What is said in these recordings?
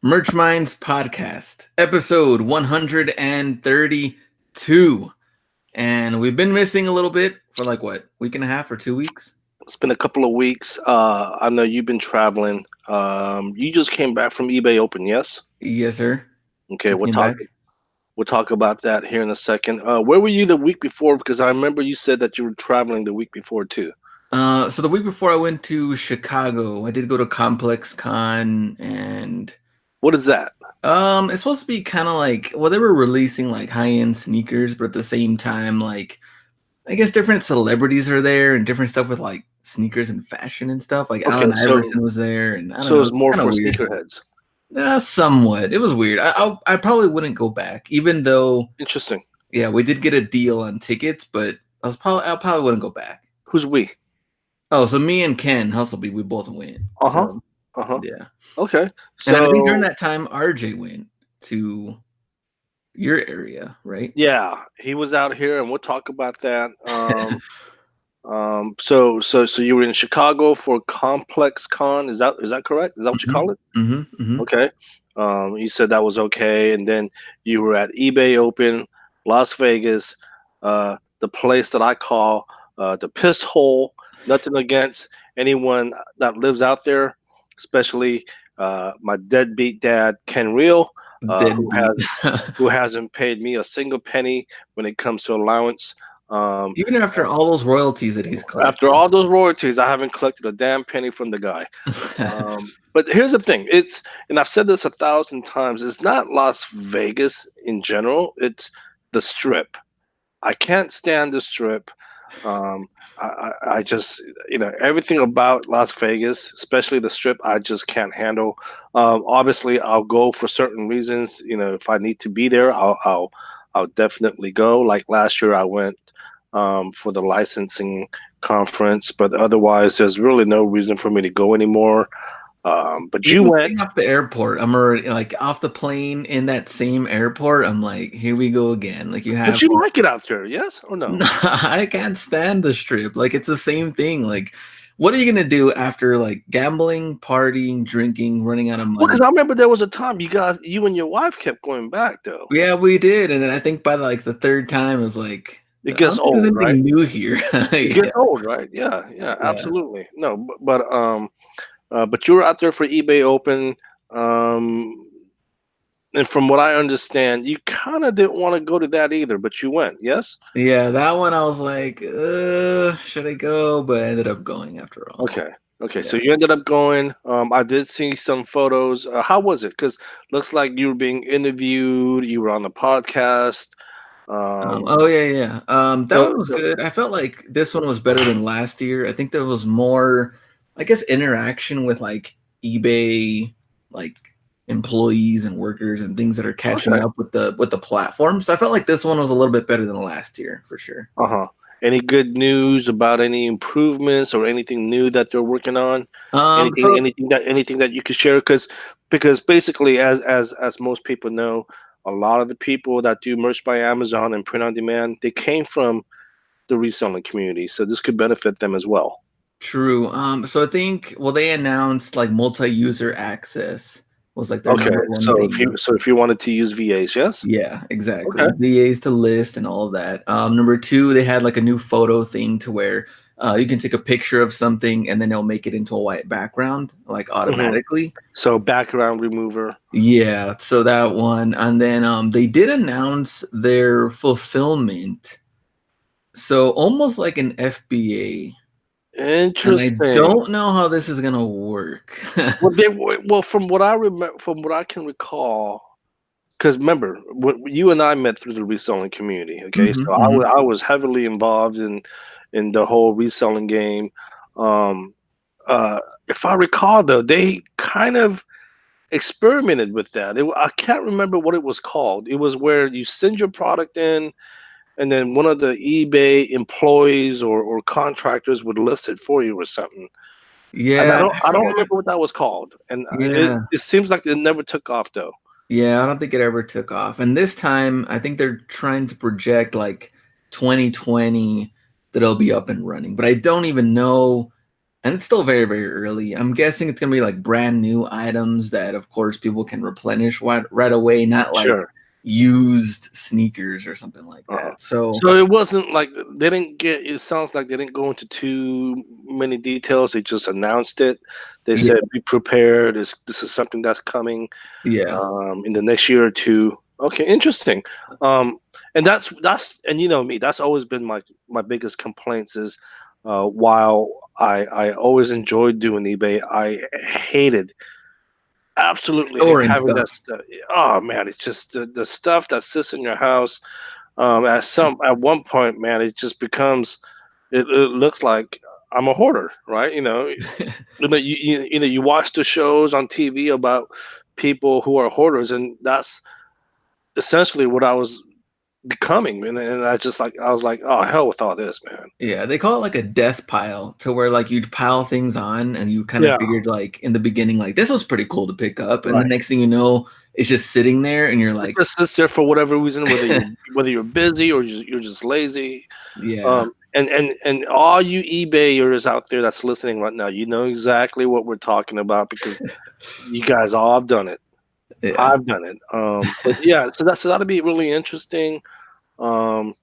Merch Minds Podcast, episode 132. And we've been missing a little bit for like what, week and a half or 2 weeks? It's been a couple of weeks. I know you've been traveling. You just came back from eBay Open, yes? Yes, sir. Okay, Just came back. we'll talk about that here in a second. Where were you the week before? Because I remember you said that you were traveling the week before too. So the week before I went to Chicago, I did go to Complex Con and What is that? it's supposed to be kind of like, well, they were releasing like high-end sneakers, but at the same time, like I guess different celebrities are there and different stuff with like sneakers and fashion and stuff. Like Okay, Allen Iverson was there, and I don't so know, it's it's more kind of for weird. sneakerheads. Somewhat. It was weird. I probably wouldn't go back, even though Interesting. yeah, we did get a deal on tickets, but I probably wouldn't go back. Who's we? Oh, so me and Ken Hustleby, we both went. Uh-huh. So Uh-huh. yeah, Okay. and I think during So that time, RJ went to your area, right? yeah, he was out here and we'll talk about that. So you were in Chicago for Complex Con. Is that correct? Is that what you call it? Mm-hmm. Okay. You said that was okay, and then you were at eBay Open, Las Vegas, the place that I call the piss hole. Nothing against anyone that lives out there, especially my deadbeat dad Ken Real, who Deadbeat. hasn't paid me a single penny when it comes to allowance. Um, Even after all those royalties that he's After collected. all those royalties, I haven't collected a damn penny from the guy. But here's the thing: and I've said this 1,000 times. It's not Las Vegas in general. It's the Strip. I can't stand the Strip. I just, everything about Las Vegas, especially the Strip, I just can't handle. Obviously, I'll go for certain reasons. If I need to be there, I'll definitely go. Like last year, I went for the licensing conference, but otherwise, there's really no reason for me to go anymore. But you Even went. getting off the airport, I'm already like off the plane in that same airport. I'm like, here we go again. Like you But have you like it out there, yes or no? I can't stand the strip. Like it's the same thing. Like, what are you gonna do after like gambling, partying, drinking, running out of Well, money? because I remember there was a time you and your wife kept going back though. Yeah, we did. And then I think by like the third time, it was like, It I don't gets think there's old, right? anything new here. It Yeah, gets old, right? Yeah, yeah, yeah. absolutely. No, but you were out there for eBay Open, um, and from what I understand, you kind of didn't want to go to that either, but you went, yes? Yeah, that one I was like, should I go? But I ended up going after all. Okay. Okay, Yeah. so you ended up going. I did see some photos. How was it? Because looks like you were being interviewed. You were on the podcast. Um, Oh yeah. That so, one was so good. I felt like this one was better than last year. I think there was more, I guess, interaction with like eBay, like employees and workers and things that are catching okay. up with the platform. So I felt like this one was a little bit better than last year for sure. Uh-huh. Any good news about any improvements or anything new that they're working on? Anything, So anything that you could share? Because basically, as most people know, a lot of the people that do merch by Amazon and print on demand, they came from the reselling community, so this could benefit them as well. true. So I think they announced like multi-user access was like their Okay, number one so if you thing. so if you wanted to use VAs, yes. Yeah, Okay. exactly. VAs to list and all of that. Number two, they had like a new photo thing to where you can take a picture of something and then they'll make it into a white background like hmm automatically. So background remover. Yeah, so that one. And then they did announce their fulfillment. So almost like an FBA. And I Interesting. don't know how this is gonna work. Well, from what I remember, from what I can recall, because remember, you and I met through the reselling community. Okay, hmm so I was hmm I was heavily involved in the whole reselling game. Um, if I recall, though, they kind of experimented with that. I can't remember what it was called. It was where you send your product in, and then one of the eBay employees or contractors would list it for you or something. And I Yeah, don't I I don't forgot. remember what that was called. And it Yeah. it seems like it never took off though. Yeah, I don't think it ever took off. And this time, I think they're trying to project like 2020 that it'll be up and running. But I don't even know. And it's still very, very early. I'm guessing it's gonna be like brand new items that, of course, people can replenish right away, not like Sure. used sneakers or something like Uh-huh. that. So So it wasn't like they didn't get. It sounds like they didn't go into too many details. They just announced it. They yeah, said, "Be prepared. This is something that's coming yeah, in the next year or two." Okay, interesting. Um, and that's and you know me. That's always been my biggest complaints is while I always enjoyed doing eBay, I hated absolutely storing having that stuff. stuff. Oh man, it's just the stuff that sits in your house at one point, man, it just becomes it looks like I'm a hoarder, right? You watch the shows on TV about people who are hoarders, and that's essentially what I was becoming. And I was like, oh hell with all this, man. Yeah, they call it like a death pile to where like you'd pile things on and you kind of Yeah, figured like in the beginning like this was pretty cool to pick up and the right. next thing you know it's just sitting there and you're It like just sits there for whatever reason, whether you're busy or you're just lazy. yeah. And all you eBayers out there that's listening right now, you know exactly what we're talking about because you guys all have done it. Yeah. I've done it. But yeah, so that'll be really interesting. Um,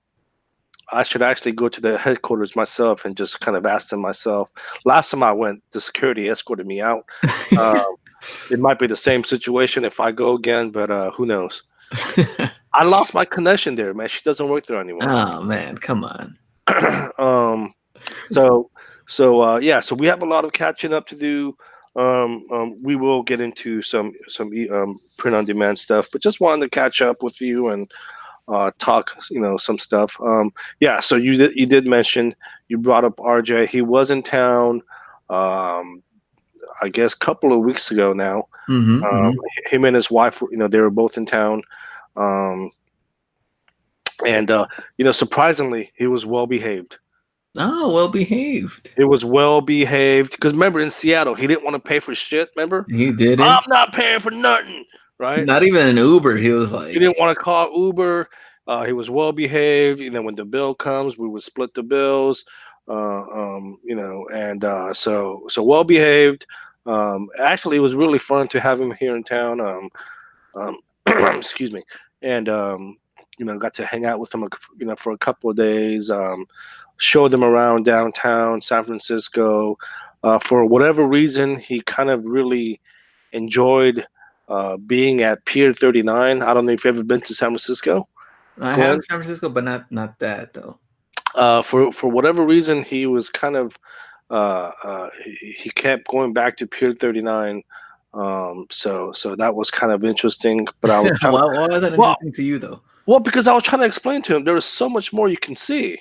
I should actually go to the headquarters myself and just kind of ask them myself. Last time I went, the security escorted me out. Um, it might be the same situation if I go again, but who knows? I lost my connection there, man. She doesn't work there anymore. Oh man, come on. um, so yeah, so we have a lot of catching up to do. We will get into some print on demand stuff, but just wanted to catch up with you and talk, some stuff. Yeah, so you did mention you brought up RJ. He was in town, um, I guess, a couple of weeks ago now. Mhm, Um, mhm. him and his wife, they were both in town, um, and surprisingly, he was well behaved. Oh, well behaved. It was well behaved because remember in Seattle, he didn't want to pay for shit. Remember, He I'm didn't. not paying for nothing, right? Not even an Uber. He was He like didn't want to call Uber. He was well behaved. When the bill comes, we would split the bills. And so well behaved. Actually, it was really fun to have him here in town. Um, excuse me, and got to hang out with him, for a couple of days. Show them around downtown San Francisco. For whatever reason, he kind of really enjoyed being at Pier 39. I don't know if you've ever been to San Francisco, I have Glenn. San Francisco, but not that though. For whatever reason, he was kind of he kept going back to Pier 39. So that was kind of interesting. But I was trying to Why was that well, interesting to you though? because I was trying to explain to him there is so much more you can see.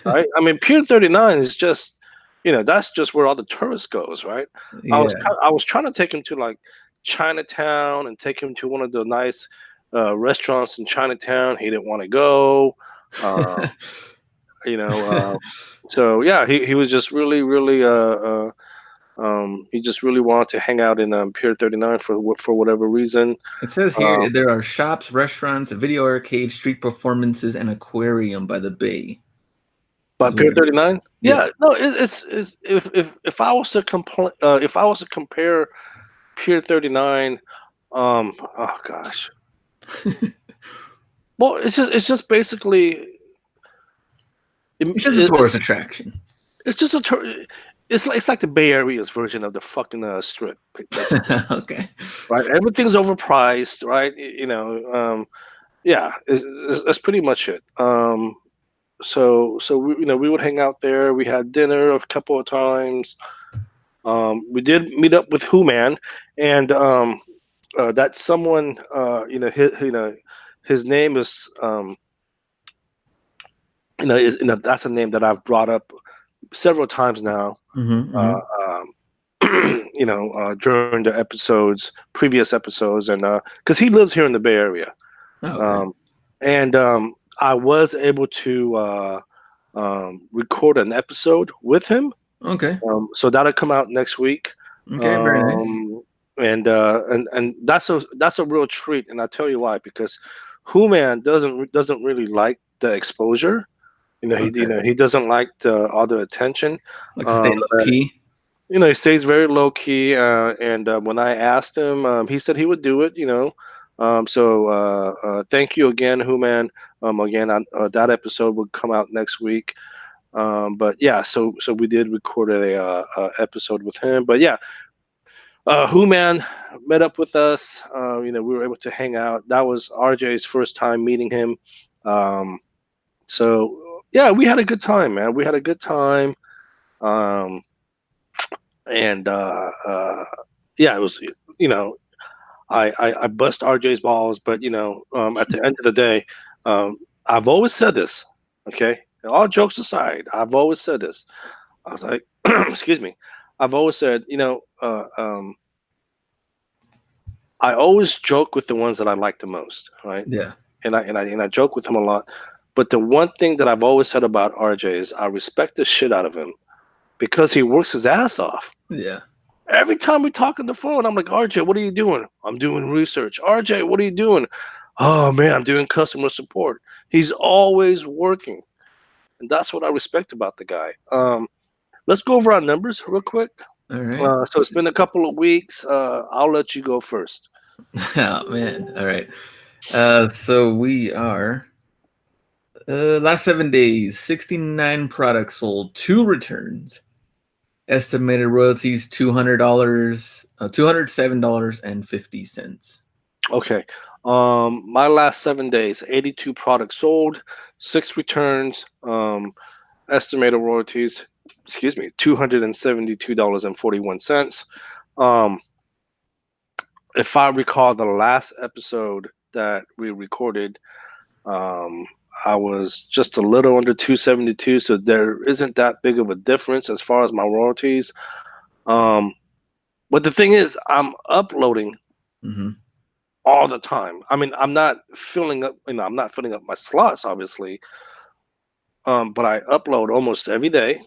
Right? I mean, Pier 39 is just, that's just where all the tourists goes, right? Yeah. I was trying to take him to like Chinatown and take him to one of the nice restaurants in Chinatown. He didn't want to go. Uh, you know, uh, so yeah, he was just really, really, he just really wanted to hang out in Pier 39 for whatever reason. It says Um, here there are shops, restaurants, a video arcade, street performances, and aquarium by the bay. Is but what Pier it is. 39, Yeah. yeah, no, it's if I was to if I was to compare Pier 39. Oh gosh. Well, it's just basically It's just a tourist attraction. it's just a it's like the Bay Area's version of the fucking strip, basically, Okay. right? Everything's overpriced, right? Yeah, it's pretty much it. So we would hang out there. We had dinner a couple of times. We did meet up with Who Man, and that's someone. His name is that's a name that I've brought up several times now. Mhm, Uh, mhm. during the previous episodes, and because he lives here in the Bay Area, Oh, okay. um, and I was able to record an episode with him. Okay. So that'll come out next week. Okay, very nice. Um, and that's a real treat, and I'll tell you why. Because Who Man doesn't really like the exposure. He Okay. he doesn't like the all the attention. Like to stay Um, low key. He stays very low key. And when I asked him, he said he would do it. Thank you again, Who Man. Again, that episode will come out next week. But yeah, so we did record a episode with him. But yeah, Who Man met up with us. We were able to hang out. That was RJ's first time meeting him. Um, so yeah, we had a good time, man. We had a good time. Um, and Yeah, it was you know I bust RJ's balls, but at the end of the day, um, I've always said this. Okay, all jokes aside, I've always said this. I was like, excuse me. I've always said, I always joke with the ones that I like the most, right? Yeah. And I joke with him a lot. But the one thing that I've always said about RJ is I respect the shit out of him because he works his ass off. Yeah. Every time we talk on the phone, I'm like, RJ, what are you doing? I'm doing research. RJ, what are you doing? Oh man, I'm doing customer support. He's always working. And that's what I respect about the guy. Let's go over our numbers real quick. All right. So it's been a couple of weeks. I'll let you go first. Oh man. All right. So we are last 7 days, 69 products sold, 2 returns. Estimated royalties $200, $207.50. Okay. My last 7 days, 82 products sold, 6 returns. Estimated royalties, excuse me, $272.41. Um, if I recall the last episode that we recorded, um, I was just a little under 272, so there isn't that big of a difference as far as my royalties. Um, but the thing is, I'm uploading Mm-hmm. all the time. I mean, I'm not filling up, I'm not filling up my slots, obviously, but I upload almost every day.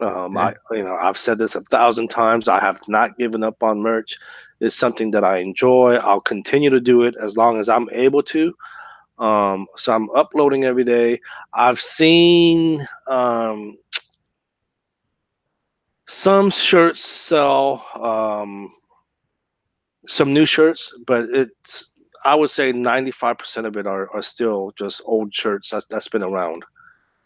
Okay. I've said this 1,000 times. I have not given up on merch. It's something that I enjoy. I'll continue to do it as long as I'm able to. So I'm uploading every day. I've seen some shirts sell, some new shirts, but I would say 95% of it are still just old shirts that's been around.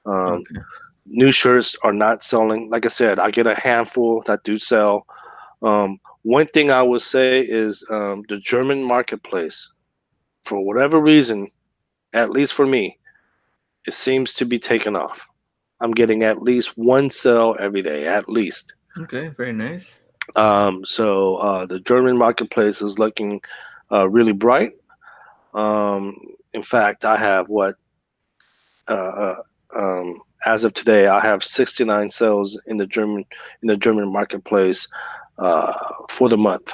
Um, Okay. New shirts are not selling. Like I said, I get a handful that do sell. One thing I would say is the German marketplace, for whatever reason, at least for me, it seems to be taking off. I'm getting at least one sale every day, at least. Okay. Very nice. The German marketplace is looking really bright. Um, in fact, I have uh, uh, as of today, I have 69 sales in the German marketplace for the month.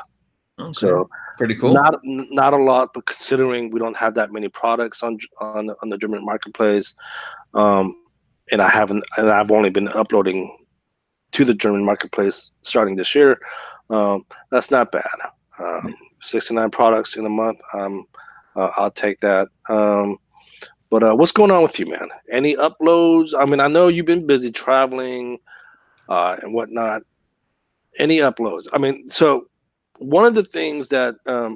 Okay. So Pretty cool. not a lot, but considering we don't have that many products on the German marketplace, um, and I've only been uploading to the German marketplace starting this year. That's not bad. Um, 69 products in a month. I'll take that. But what's going on with you, man? Any uploads? I mean, I know you've been busy traveling and whatnot. Any uploads? I mean, so one of the things that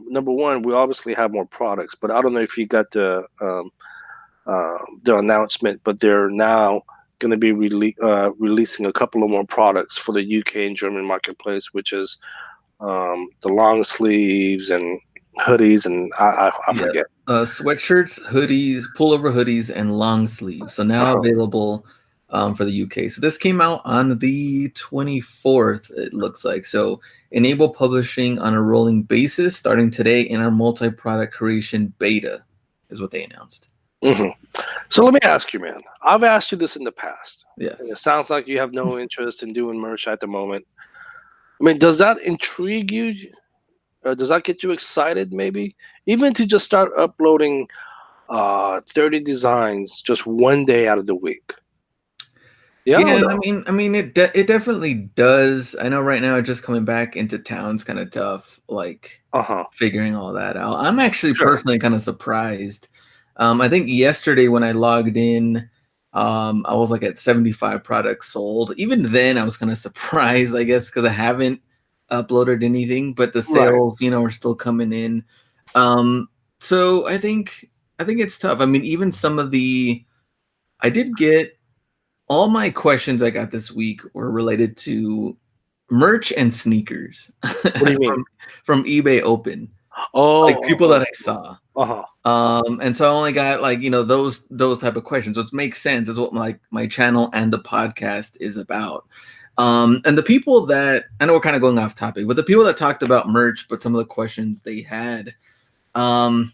number one, we obviously have more products, but I don't know if you got the announcement, but they're now going to be releasing a couple of more products for the UK and German marketplace, which is the long sleeves and hoodies, and I Yeah. forget. Sweatshirts, hoodies, pullover hoodies, and long sleeves. So now Uh-huh. available for the UK. So this came out on the 24th, it looks like. So enable publishing on a rolling basis starting today in our multi-product creation beta is what they announced. hmm So let me ask you, man. I've asked you this in the past, and Yes. it sounds like you have no interest in doing merch at the moment. I mean, does that intrigue you? Does that get you excited, maybe? Even to just start uploading 30 designs just one day out of the week? Yeah or Yeah, no? it definitely does. I know right now just coming back into town's kind of tough, like Uh-huh. figuring all that out. I'm actually Sure. personally kind of surprised. I think yesterday when I logged in, I was like at 75 products sold. Even then, I was kind of surprised, I guess, because I haven't uploaded anything, but the Right. sales, are still coming in. Um, so I think it's tough. I mean, even some of I did get all my questions I got this week were related to merch and sneakers What do you mean? from eBay Open, like Oh, people that I oh, saw. oh, uh-huh. And so I only got like, those type of questions, which makes sense. Is what my channel and the podcast is about. And the people that I know we're kind of going off topic, but the people that talked about merch, but some of the questions they had, um,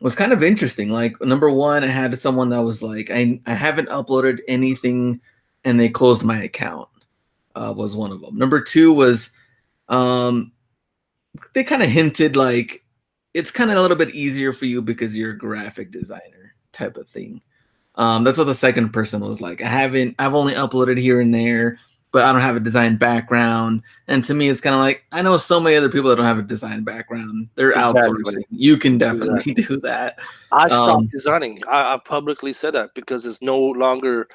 was kind of interesting. Like number one, I had someone that was like, I haven't uploaded anything, and they closed my account. Was one of them. Number two was, um, they kind of hinted like it's kind of a little bit easier for you because you're a graphic designer type of thing. That's what the second person was like. I've only uploaded here and there, but I don't have a design background. And to me, it's kind of like, I know so many other people that don't have a design background. They're Exactly. outsourcing. You can Exactly. definitely do that. I stopped Um, designing. I publicly said that because it's no longer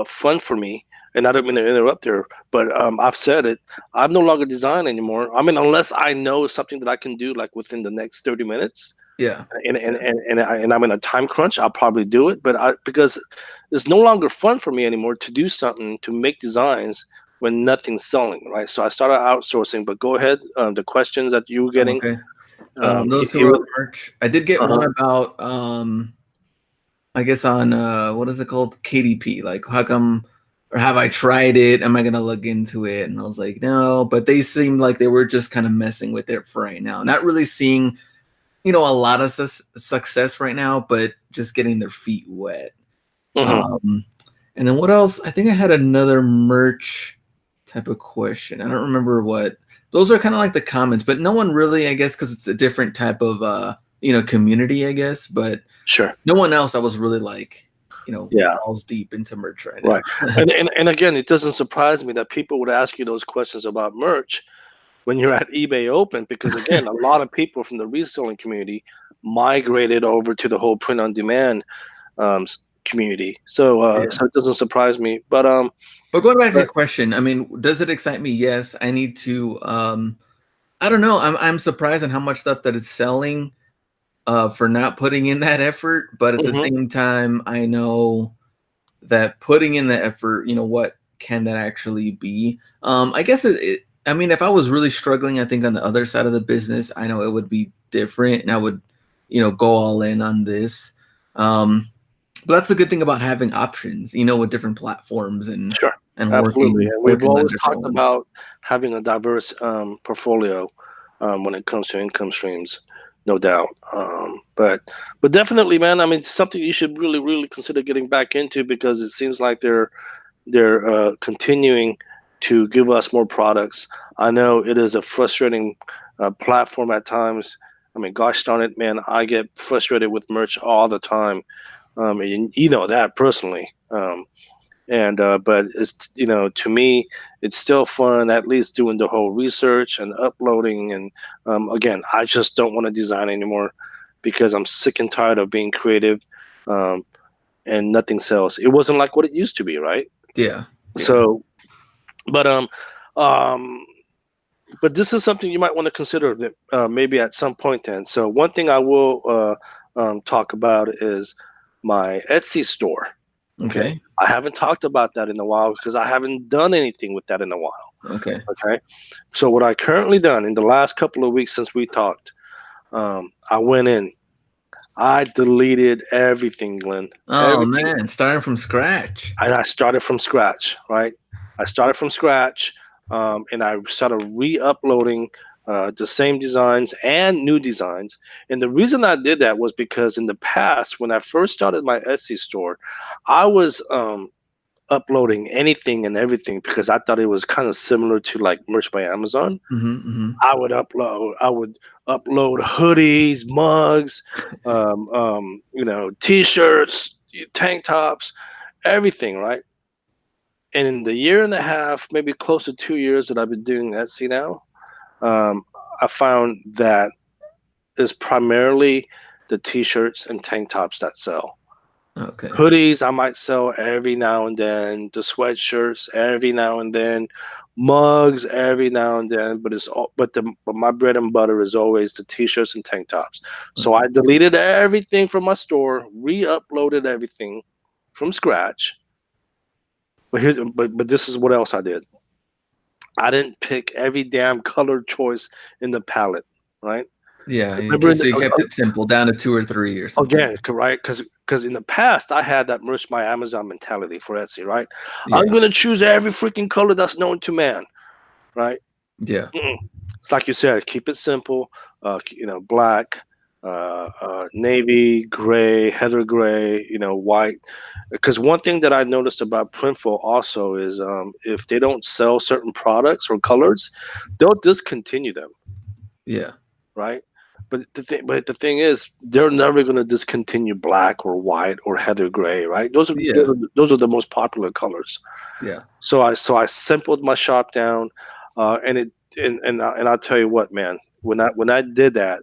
fun for me. And I don't mean to interrupt there, but I've said it. I'm no longer designing anymore. I mean, unless I know something that I can do like within the next 30 minutes, yeah, and yeah, I'm in a time crunch, I'll probably do it. But because it's no longer fun for me anymore to do something to make designs when nothing's selling, right? So I started outsourcing. But go ahead, the questions that you were getting. okay. It, Those two it were on was, merch. I did get one uh-huh. about, I guess on what is it called? KDP. Like, how come, or have I tried it? Am I gonna look into it? And I was like, no. But they seemed like they were just kind of messing with it for right now, not really seeing, a lot of success right now, but just getting their feet wet. Hmm. Um, and then what else? I think I had another merch type of question. I don't remember what. Those are kind of like the comments, but no one really, I guess, because it's a different type of community, I guess. But Sure. no one else I was really like, Yeah. balls deep into merch right Right. now. And again, it doesn't surprise me that people would ask you those questions about merch when you're at eBay Open, because again, a lot of people from the reselling community migrated over to the whole print on demand community. So Yeah. so it doesn't surprise me. But going back to But your question, I mean, does it excite me? Yes. I need to I don't know. I'm surprised on how much stuff that it's selling for not putting in that effort, but at the mhm, same time, I know that putting in the effort, what can that actually be? I guess I mean, if I was really struggling, I think on the other side of the business, I know it would be different, and I would, go all in on this. Um, but that's the good thing about having options, with different platforms and sure, and absolutely. working And we've working on always different talked ones. about having a diverse portfolio when it comes to income streams, no doubt. But definitely, man. I mean, it's something you should really, really consider getting back into, because it seems like they're continuing to give us more products. I know it is a frustrating platform at times. I mean, gosh darn it, man, I get frustrated with merch all the time. And you know that personally. And But it's, to me, it's still fun, at least doing the whole research and uploading. And again, I just don't want to design anymore because I'm sick and tired of being creative, um, and nothing sells. It wasn't like what it used to be, right? Yeah, yeah. So but um, but this is something you might want to consider maybe at some point. Then, so one thing I will talk about is my Etsy store. Okay, Okay, I haven't talked about that in a while because I haven't done anything with that in a while. okay. Okay, so what I currently done in the last couple of weeks since we talked, I went in, I deleted everything, Glenn, Oh everything. man, starting from scratch. And I started from scratch, right? I started from scratch, and I started re-uploading the same designs and new designs. And the reason I did that was because in the past, when I first started my Etsy store, I was uploading anything and everything because I thought it was kind of similar to like Merch by Amazon. Hmm, hmm. I would upload hoodies, mugs, t-shirts, tank tops, everything, right? And in the year and a half, maybe close to 2 years that I've been doing Etsy now, um, I found that it's primarily the t-shirts and tank tops that sell. Okay. Hoodies, I might sell every now and then. The sweatshirts, every now and then. Mugs, every now and then. But my bread and butter is always the t-shirts and tank tops. So Okay. I deleted everything from my store, re-uploaded everything from scratch. But this is what else I did. I didn't pick every damn color choice in the palette, right? Yeah. Remember in So you the, kept it simple, down to two or three or something. again, right? Because in the past I had that merch by Amazon mentality for Etsy, right? I'm Yeah. gonna choose every freaking color that's known to man, right? Yeah. Mm-mm. It's like you said, keep it simple. Black, navy, gray, heather gray, white. Because one thing that I noticed about Printful also is if they don't sell certain products or colors, they'll discontinue them, Yeah. right? But the thing is, they're never going to discontinue black or white or heather gray, right? Those are those Yeah. are, those are the most popular colors. Yeah. So I simpled my shop down, and I'll tell you what, man. When I did that,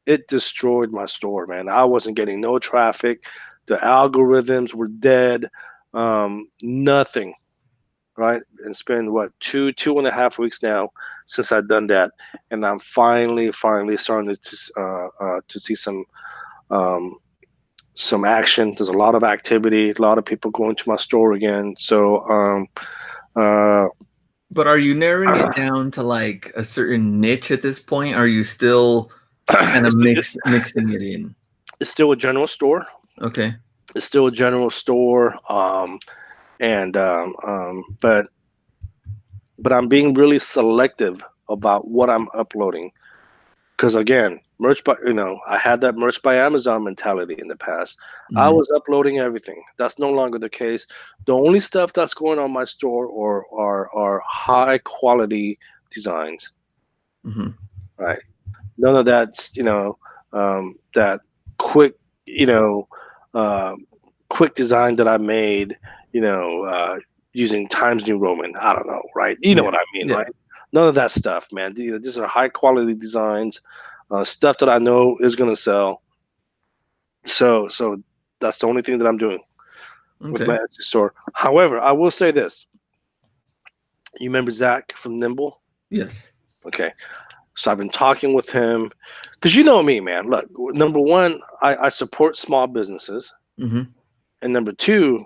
it destroyed my store, man. I wasn't getting no traffic. The algorithms were dead. Nothing, right? And it's been what, 2.5 weeks now since I've done that, and I'm finally starting to see um, some action. There's a lot of activity, a lot of people going to my store again. So uh, But are you narrowing it down to like a certain niche at this point? Are you still kind of mixing it in? it's still a general store. Okay. It's still a general store, and but I'm being really selective about what I'm uploading. Because again, I had that merch by Amazon mentality in the past. I Hmm. was uploading everything. That's no longer the case. The only stuff that's going on my store are high quality designs, Hmm. right? None of that's that quick, you know, uh, quick design that I made, you know, uh, using Times New Roman. I don't know, right? You know Yeah. what I mean, Yeah. right? None of that stuff, man. These are high quality designs, stuff that I know is gonna sell. So that's the only thing that I'm doing with my Okay. Etsy store. However, I will say this. You remember Zach from Nimble? Yes. Okay. So I've been talking with him because you know me, man. Look, number one, I support small businesses. Hmm. And number two,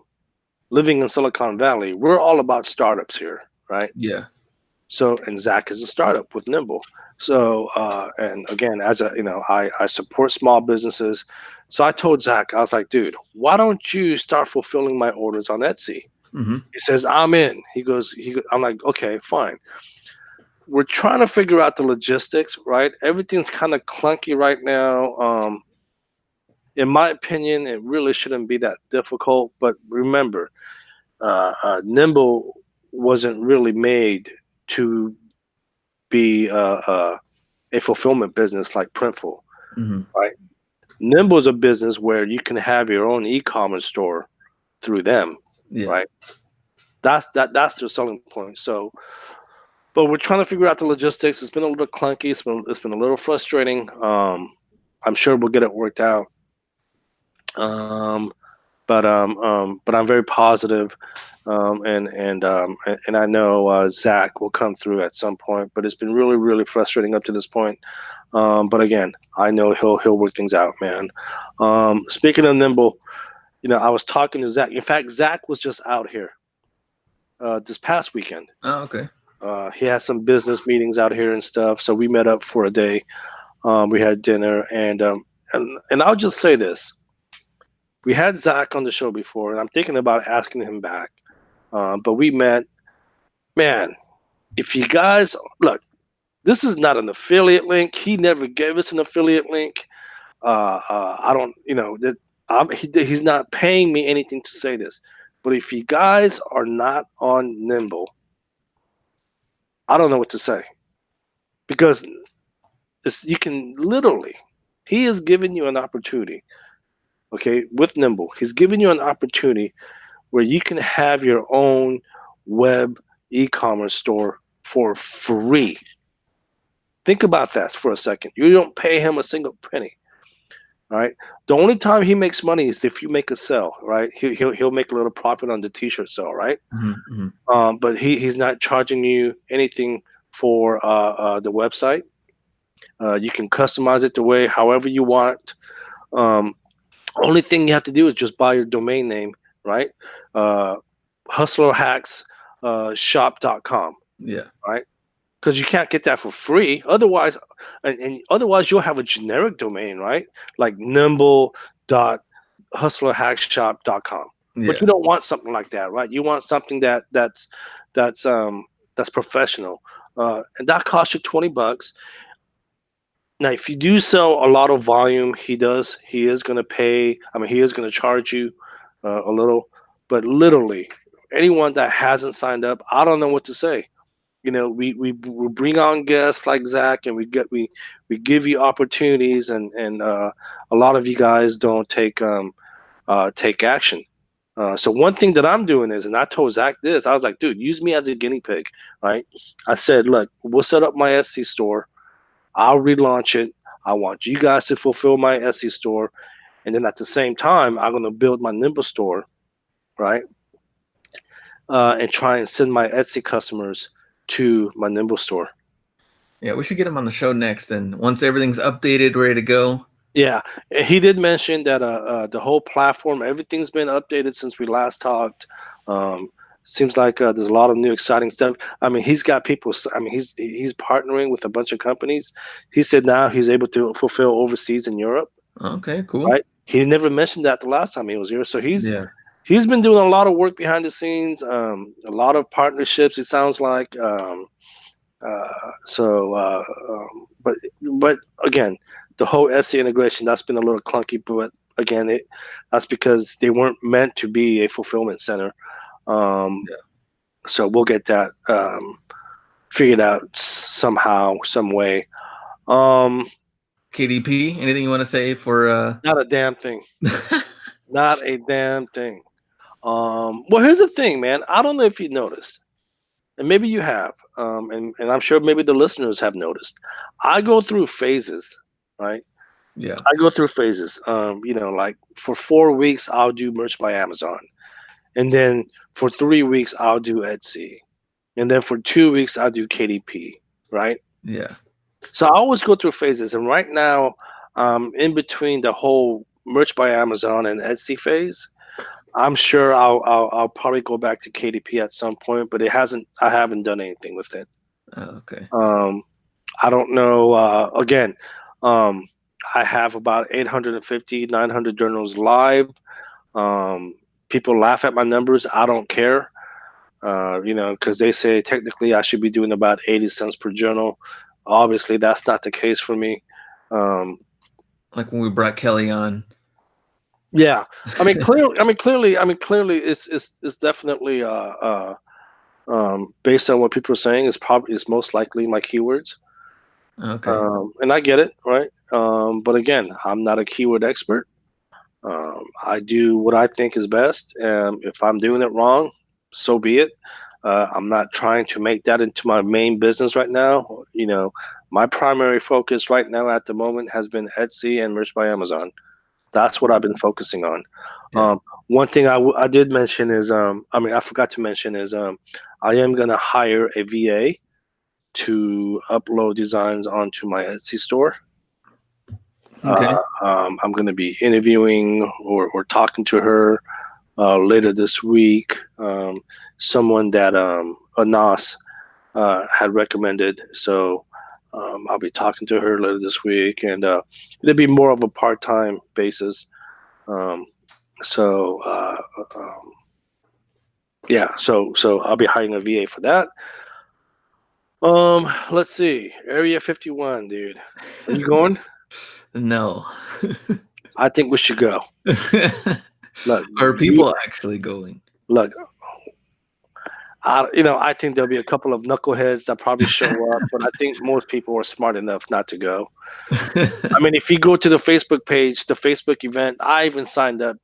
living in Silicon Valley, we're all about startups here, right? Yeah. So, and Zach is a startup with Nimble. So, and again, I support small businesses. So I told Zach, I was like, dude, why don't you start fulfilling my orders on Etsy? Hmm. He says, I'm in. I'm like, okay, fine. We're trying to figure out the logistics, right? Everything's kind of clunky right now. In my opinion, it really shouldn't be that difficult. But remember, Nimble wasn't really made to be a fulfillment business like Printful, Hmm. right? Nimble is a business where you can have your own e-commerce store through them, Yeah. right? That's their selling point. So, but we're trying to figure out the logistics. It's been a little clunky. It's been a little frustrating. I'm sure we'll get it worked out. Um, but I'm very positive, and I know Zach will come through at some point. But it's been really really frustrating up to this point. But again, I know he'll work things out, man. Speaking of Nimble, I was talking to Zach. In fact, Zach was just out here this past weekend. Oh, okay. He had some business meetings out here and stuff, so we met up for a day. We had dinner, and I'll just say this: we had Zach on the show before, and I'm thinking about asking him back. But we met, man. If you guys look, this is not an affiliate link. He never gave us an affiliate link. I don't, that he's not paying me anything to say this. But if you guys are not on Nimble, I don't know what to say because you can literally, he is giving you an opportunity. Okay, with Nimble, he's giving you an opportunity where you can have your own web e-commerce store for free. Think about that for a second. You don't pay him a single penny. right? The only time he makes money is if you make a sale, right? He'll make a little profit on the t-shirt sale, right? Mhm, mhm. But he's not charging you anything for the website. You can customize it the way however you want. Um, Only thing you have to do is just buy your domain name, right? Uh, hustlerhacks shop.com, Yeah. right? Because you can't get that for free. Otherwise, and otherwise you'll have a generic domain, right? Like nimble dot hustlerhackshop.com. But you Yeah. don't want something like that, right? You want something that's that's professional. And that costs you 20 bucks. Now, if you do sell a lot of volume, he is going to pay. I mean, he is going to charge you a little, but literally, anyone that hasn't signed up, I don't know what to say. You know, we bring on guests like Zach, and we give you opportunities, and a lot of you guys don't take action. So one thing that I'm doing is, and I told Zach this, I was like, dude, use me as a guinea pig, right? I said, look, we'll set up my Etsy store. I'll relaunch it. I want you guys to fulfill my Etsy store, and then at the same time, I'm gonna build my Nimble store, right? And try and send my Etsy customers to my Nimble store. Yeah, we should get him on the show next. And once everything's updated, ready to go. Yeah, and he did mention that the whole platform, everything's been updated since we last talked. Um, Seems like there's a lot of new exciting stuff. I mean, he's got people. I mean, he's partnering with a bunch of companies. He said now he's able to fulfill overseas in Europe, Okay, cool. right? He never mentioned that the last time he was here. So Yeah. he's been doing a lot of work behind the scenes, a lot of partnerships. It sounds like. So, but again, the whole SE integration that's been a little clunky. But again, that's because they weren't meant to be a fulfillment center. Um, Yeah. so we'll get that figured out somehow, some way. Um, KDP, anything you want to say for Not a damn thing. Not a damn thing. Well, here's the thing, man. I don't know if you noticed, and maybe you have, and I'm sure maybe the listeners have noticed. I go through phases, right? yeah. I go through phases. Like for 4 weeks, I'll do merch by Amazon, and then for 3 weeks, I'll do Etsy, and then for 2 weeks, I'll do KDP, right? Yeah. So I always go through phases, and right now, in between the whole merch by Amazon and Etsy phase, I'm sure I'll probably go back to KDP at some point, but it hasn't. I haven't done anything with it. Okay. Um, I don't know. Again, um, I have about 850, 900 journals live. Um, People laugh at my numbers. I don't care. Because they say technically I should be doing about 80 cents per journal. Obviously, that's not the case for me. Um, Like when we brought Kelly on. yeah, I mean, clearly, it's definitely based on what people are saying. Is most likely my keywords. Okay. And I get it, right? But again, I'm not a keyword expert. I do what I think is best. If I'm doing it wrong, so be it. I'm not trying to make that into my main business right now. My primary focus right now at the moment has been Etsy and Merch by Amazon. That's what I've been focusing on. Yeah. One thing I did mention is, I forgot to mention is, I am gonna hire a VA to upload designs onto my Etsy store. Okay. I'm going to be interviewing or talking to her later this week. Someone that Anas had recommended. So I'll be talking to her later this week, and it'll be more of a part-time basis. Um, so um, yeah, so I'll be hiring a VA for that. Let's see, Area 51, dude. Are you going? No. I think we should go. Look, Are people actually going? look. I think there'll be a couple of knuckleheads that probably show up, but I think most people are smart enough not to go. I mean, if you go to the Facebook page, the Facebook event, I even signed up.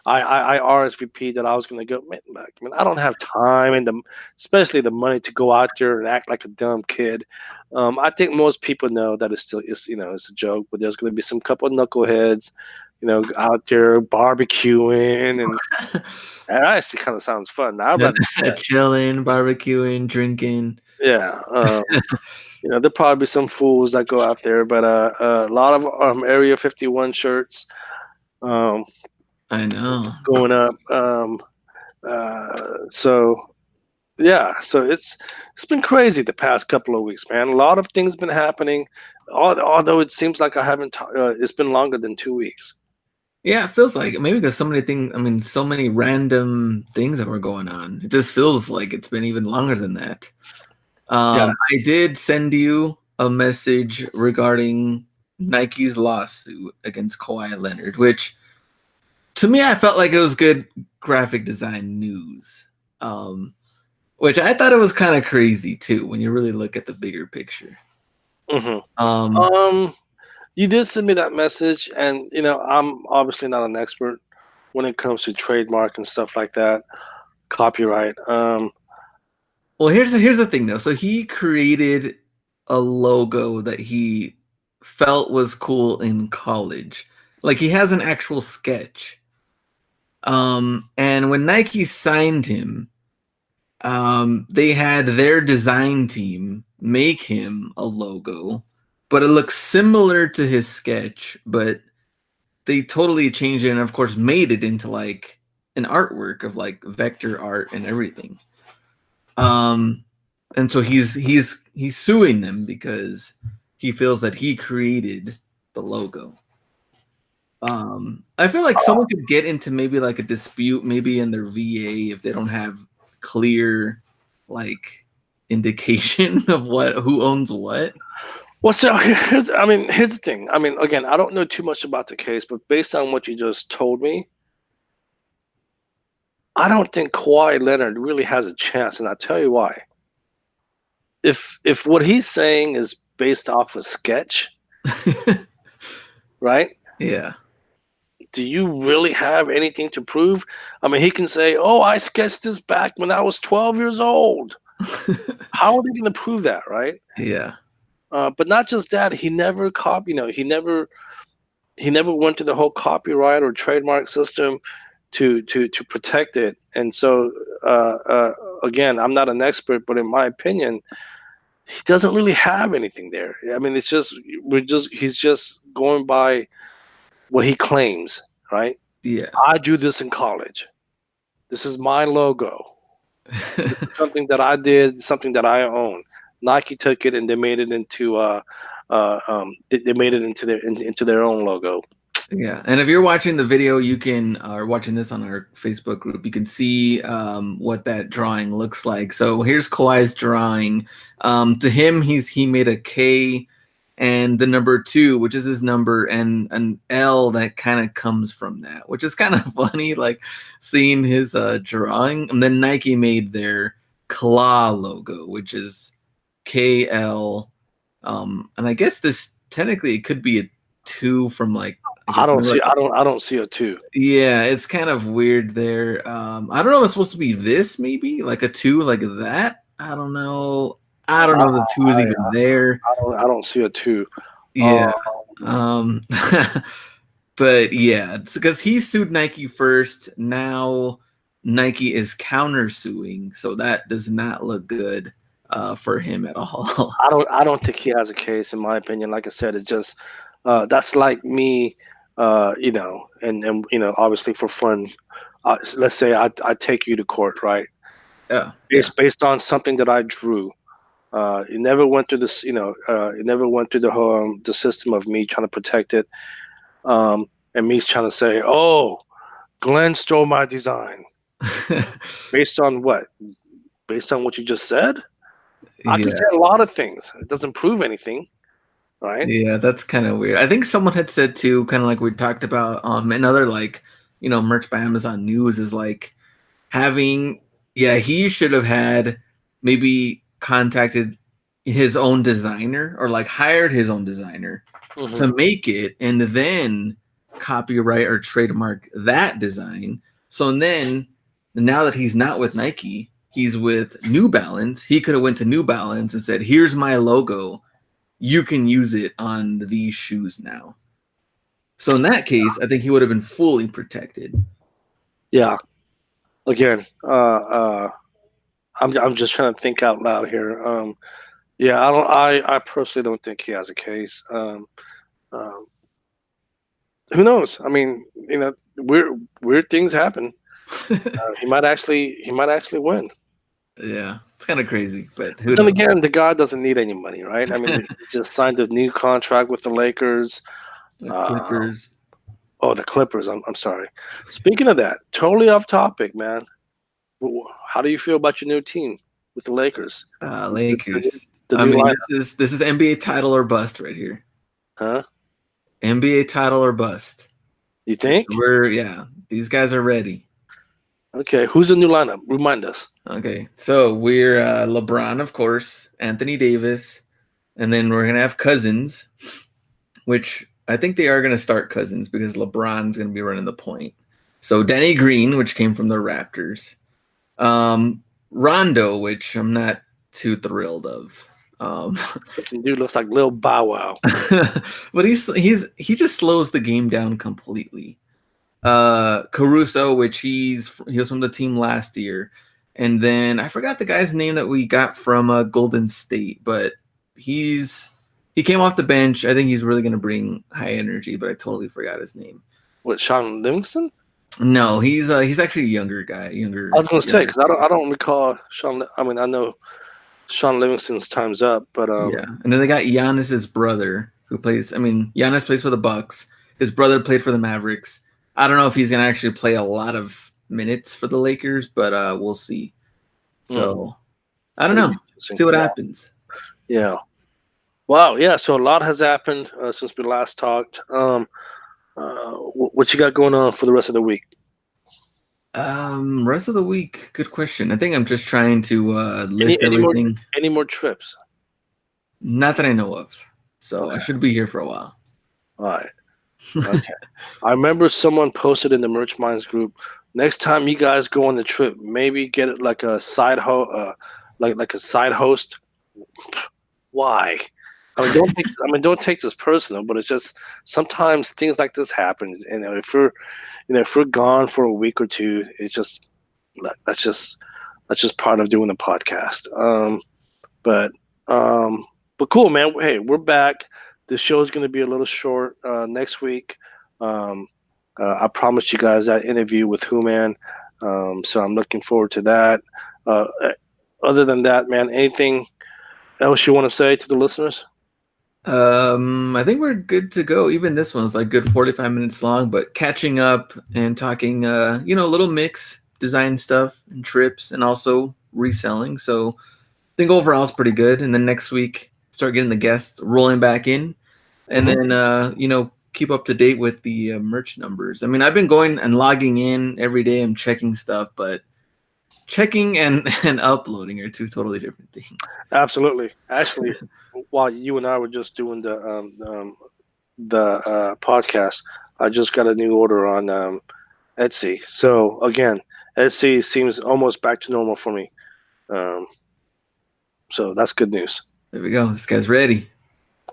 I RSVP that I was going to go. Man, like, I mean, I don't have time and especially the money to go out there and act like a dumb kid. I think most people know that it's a joke, but there's going to be some couple of knuckleheads, out there barbecuing, and that actually kind of sounds fun. I'd rather do that. Chilling, barbecuing, drinking. Yeah. There'll probably be some fools that go out there, but a lot of Area 51 shirts um, I know. going up. So yeah, so it's been crazy the past couple of weeks, man. A lot of things been happening, although it seems like I haven't. It's been longer than 2 weeks. Yeah, it feels like maybe because so many things. I mean, so many random things that were going on. It just feels like it's been even longer than that. Yeah. I did send you a message regarding Nike's lawsuit against Kawhi Leonard, which to me I felt like it was good graphic design news. Which I thought it was kind of crazy too when you really look at the bigger picture. hmm Um, Um, you did send me that message, and I'm obviously not an expert when it comes to trademark and stuff like that, copyright. well, here's the thing though. So he created a logo that he felt was cool in college. Like he has an actual sketch. And when Nike signed him, they had their design team make him a logo, but it looks similar to his sketch, but they totally changed it and of course made it into like an artwork of like vector art and everything. Um, and so he's suing them because he feels that he created the logo. I feel like someone could get into maybe like a dispute, maybe in their VA if they don't have clear like indication of who owns what. Well, so here's the thing. I mean, again, I don't know too much about the case, but based on what you just told me, I don't think Kawhi Leonard really has a chance, and I'll tell you why. If what he's saying is based off a sketch, right? Yeah. Do you really have anything to prove? I mean, he can say, "Oh, I sketched this back when I was 12 years old." How are they going to prove that, right? Yeah. But not just that, he never he never went to the whole copyright or trademark system to protect it. And so, again, I'm not an expert, but in my opinion, he doesn't really have anything there. I mean, it's just he's just going by what he claims, right? Yeah. I do this in college. This is my logo. This is something that I did, something that I own. Nike took it and they made it into they made it into their own logo. Yeah, and if you're watching the video, you can, or watching this on our Facebook group, you can see what that drawing looks like. So here's Kawhi's drawing. To him, he made a K and the number 2, which is his number, and an L that kind of comes from that, which is kind of funny, like seeing his drawing. And then Nike made their claw logo, which is KL. And I guess this technically it could be a 2 from like I I guess don't maybe see like I don't see a two. yeah, it's kind of weird there. I don't know if it's supposed to be this maybe like a 2 like that. I don't know. I don't know if the 2 is I, even there. I don't see a two. Uh, Yeah. Um but yeah, it's because he sued Nike first. Now Nike is countersuing, so that does not look good for him at all. I don't think he has a case in my opinion. Like I said, it's just that's like me, and obviously for fun. Let's say I take you to court, right? Yeah, yeah. Based on something that I drew. It never went through this, it never went through the whole the system of me trying to protect it, and me trying to say, "Oh, Glenn stole my design." Based on what? Based on what you just said? I could say Yeah. a lot of things. It doesn't prove anything, right? Yeah, that's kind of weird. I think someone had said too, kind of like we talked about, another like, merch by Amazon News is like having, yeah, he should have had maybe contacted his own designer or like hired his own designer hmm to make it and then copyright or trademark that design. So then, now that he's not with Nike, he's with New Balance. He could have went to New Balance and said, "Here's my logo. You can use it on these shoes now." So in that case, I think he would have been fully protected. Yeah. Again, I'm just trying to think out loud here. Yeah, I personally don't think he has a case. Um, who knows? I mean, weird things happen. He might actually win. Yeah, it's kind of crazy, but But who then knows? again, the guy doesn't need any money, right? I mean, he just signed a new contract with the Lakers. The Uh, Clippers, oh, the Clippers. I'm sorry. Speaking of that, totally off topic, man. How do you feel about your new team with the Lakers? Lakers. The I new mean, lineup, this is NBA title or bust right here. huh? NBA title or bust. You 'Cause think? these guys are ready. Okay, who's the new lineup? Remind us. Okay, so we're LeBron, of course, Anthony Davis, and then we're gonna have Cousins, which I think they are gonna start Cousins because LeBron's gonna be running the point. So Danny Green, which came from the Raptors, Rondo, which I'm not too thrilled of. Fucking dude looks like Lil Bow Wow. but he just slows the game down completely. Caruso, which he was from the team last year, and then I forgot the guy's name that we got from Golden State, but he came off the bench. I think he's really going to bring high energy, but I totally forgot his name. What, Sean Livingston? No, he's actually a younger guy, I was gonna say younger because I don't kid. I don't recall Sean. I mean, I know Sean Livingston's time's up, but Yeah, and then they got Giannis's brother who plays. I mean, Giannis plays for the Bucks. His brother played for the Mavericks. I don't know if he's gonna actually play a lot of minutes for the Lakers, but we'll see. hmm, So I don't it'll know. be interesting. See what Yeah, happens. yeah. Wow, yeah. So a lot has happened since we last talked. What you got going on for the rest of the week? Rest of the week. Good question. I think I'm just trying to Any list any more everything. any more trips? Not that I know of. So I Okay, should be here for a while. all right. Okay. I remember someone posted in the Merch Minds group. Next time you guys go on the trip, maybe get it like a like a side host. Why? Don't take this personal, but it's just sometimes things like this happen, and if we're gone for a week or two, it's just that's just that's just part of doing the podcast. But but cool, man. Hey, we're back. The show is going to be a little short next week. Um, I promised you guys that interview with Who Man, so I'm looking forward to that. Uh, other than that, man, anything else you want to say to the listeners? I think we're good to go. Even this one's like good 45 minutes long, but catching up and talking, a little mix design stuff and trips and also reselling. So I think overall it's pretty good. And then next week, start getting the guests rolling back in, and Hmm. then keep up to date with the merch numbers. I mean, I've been going and logging in every day. I'm checking stuff, but checking and and uploading are two totally different things. Absolutely. Actually, while you and I were just doing the podcast, I just got a new order on Etsy. So again, Etsy seems almost back to normal for me. Um, so that's good news. There we go. This guy's ready.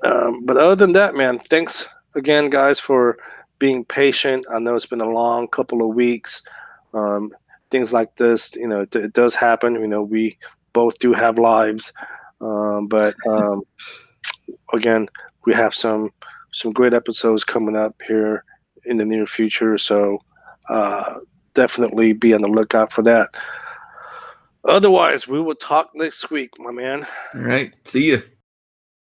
But other than that, man, thanks again, guys, for being patient. I know it's been a long couple of weeks. Um, things like this, it does happen. We both do have lives, but again, we have some great episodes coming up here in the near future. So definitely be on the lookout for that. Otherwise, we will talk next week, my man. All right. See you.